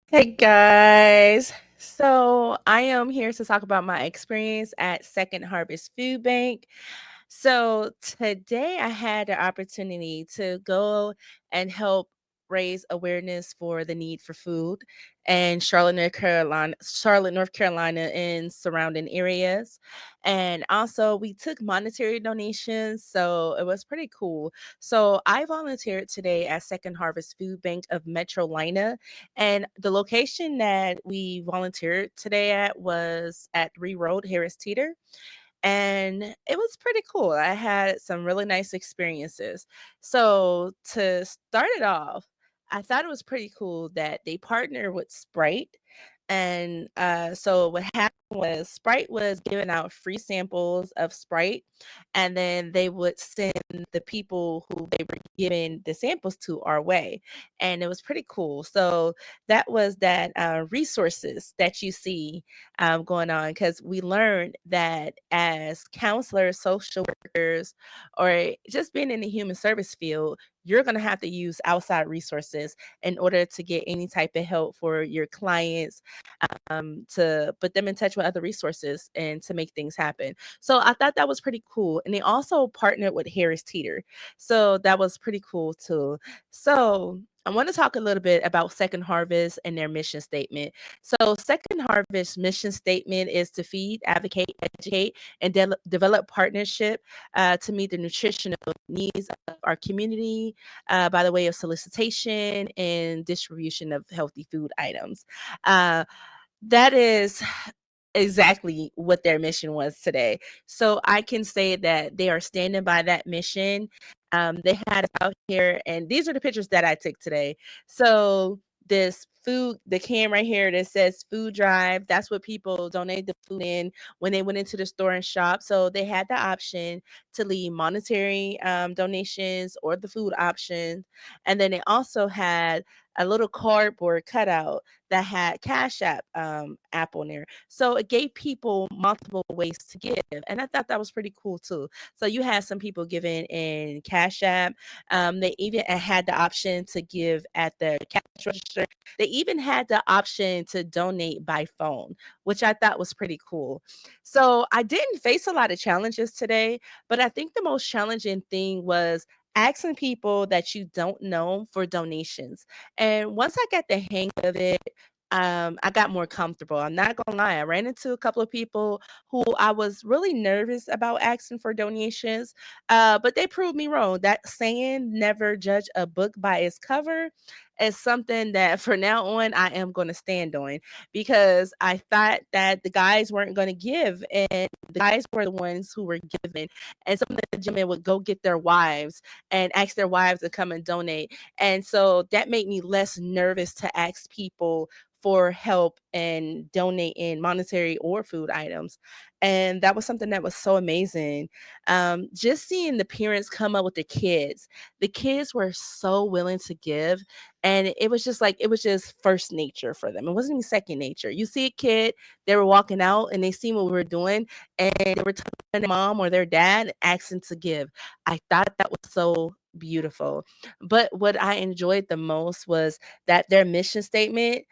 Hey guys. So I am here to talk about my experience at Second Harvest Food Bank. So today I had the opportunity to go and help raise awareness for the need for food in Charlotte, North Carolina and surrounding areas. And also we took monetary donations, so it was pretty cool. So I volunteered today at Second Harvest Food Bank of Metrolina, and the location that we volunteered today at was at Ree Road, Harris Teeter. And it was pretty cool. I had some really nice experiences. So to start it off, I thought it was pretty cool that they partner with Sprite. And so what happened was Sprite was giving out free samples of Sprite, and then they would send the people who they were giving the samples to our way. And it was pretty cool. So that was that resources that you see going on, because we learned that as counselors, social workers, or just being in the human service field, you're going to have to use outside resources in order to get any type of help for your clients, to put them in touch with other resources and to make things happen. So I thought that was pretty cool. And they also partnered with Harris Teeter. So that was pretty cool too. So I want to talk a little bit about Second Harvest and their mission statement. So, Second Harvest mission statement is to feed, advocate, educate, and develop partnership to meet the nutritional needs of our community by the way of solicitation and distribution of healthy food items. Uh, that is exactly what their mission was today. So I can say that they are standing by that mission. They had it out here, and these are the pictures that I took today. So this food, the can right here that says food drive, that's what people donate the food in when they went into the store and shop. So they had the option to leave monetary donations or the food option. And then they also had a little cardboard cutout that had Cash app on there. So it gave people multiple ways to give. And I thought that was pretty cool too. So you had some people giving in Cash App. They even had the option to give at the cash register. They even had the option to donate by phone, which I thought was pretty cool. So I didn't face a lot of challenges today, but I think the most challenging thing was asking people that you don't know for donations. And once I got the hang of it, I got more comfortable. I'm not gonna lie. I ran into a couple of people who I was really nervous about asking for donations, but they proved me wrong. That saying, never judge a book by its cover, is something that for now on I am going to stand on, because I thought that the guys weren't going to give, and the guys were the ones who were giving. And some of the gentlemen would go get their wives and ask their wives to come and donate. And so that made me less nervous to ask people for help and donate in monetary or food items. And that was something that was so amazing. Just seeing the parents come up with the kids were so willing to give. And it was just like, it was just first nature for them. It wasn't even second nature. You see a kid, they were walking out and they seen what we were doing, and they were telling their mom or their dad, asking to give. I thought that was so beautiful. But what I enjoyed the most was that their mission statement,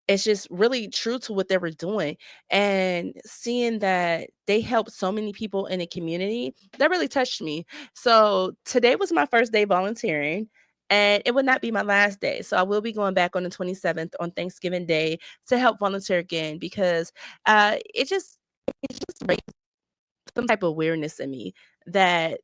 it's just really true to what they were doing, and seeing that they helped so many people in the community, that really touched me. So today was my first day volunteering, and it would not be my last day. So I will be going back on the 27th on Thanksgiving Day to help volunteer again, because it just raised some type of awareness in me that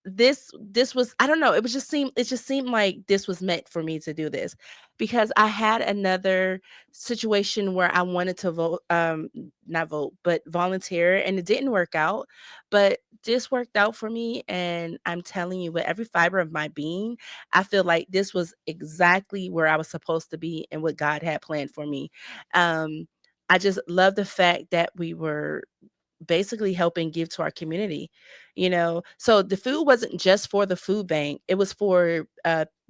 this was, I don't know, it just seemed like this was meant for me to do this, because I had another situation where I wanted to vote, not vote, but volunteer, and it didn't work out. But this worked out for me, and I'm telling you, with every fiber of my being, I feel like this was exactly where I was supposed to be and what God had planned for me. um I just love the fact that we were basically helping give to our community. So the food wasn't just for the food bank, it was for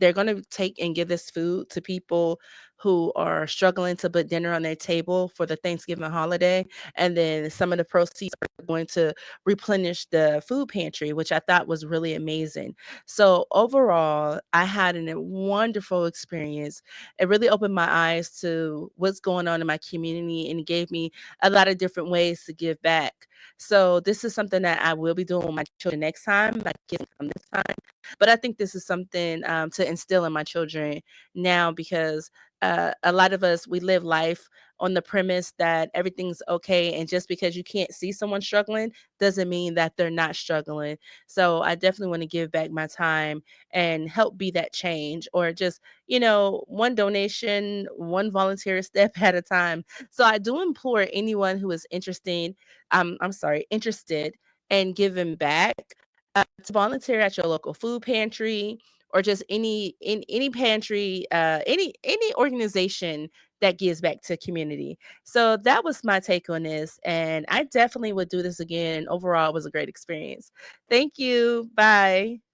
they're going to take and give this food to people who are struggling to put dinner on their table for the Thanksgiving holiday. And then some of the proceeds are going to replenish the food pantry, which I thought was really amazing. So overall, I had a wonderful experience. It really opened my eyes to what's going on in my community and it gave me a lot of different ways to give back. So this is something that I will be doing with my children next time, my kids come this time. But I think this is something to instill in my children now because a lot of us we live life on the premise that everything's okay, and just because you can't see someone struggling doesn't mean that they're not struggling. So I definitely want to give back my time and help be that change, or just one donation, one volunteer step at a time. So I do implore anyone who is interested in giving back, to volunteer at your local food pantry, or just any pantry, any organization that gives back to community. So that was my take on this, and I definitely would do this again. And overall, it was a great experience. Thank you. Bye.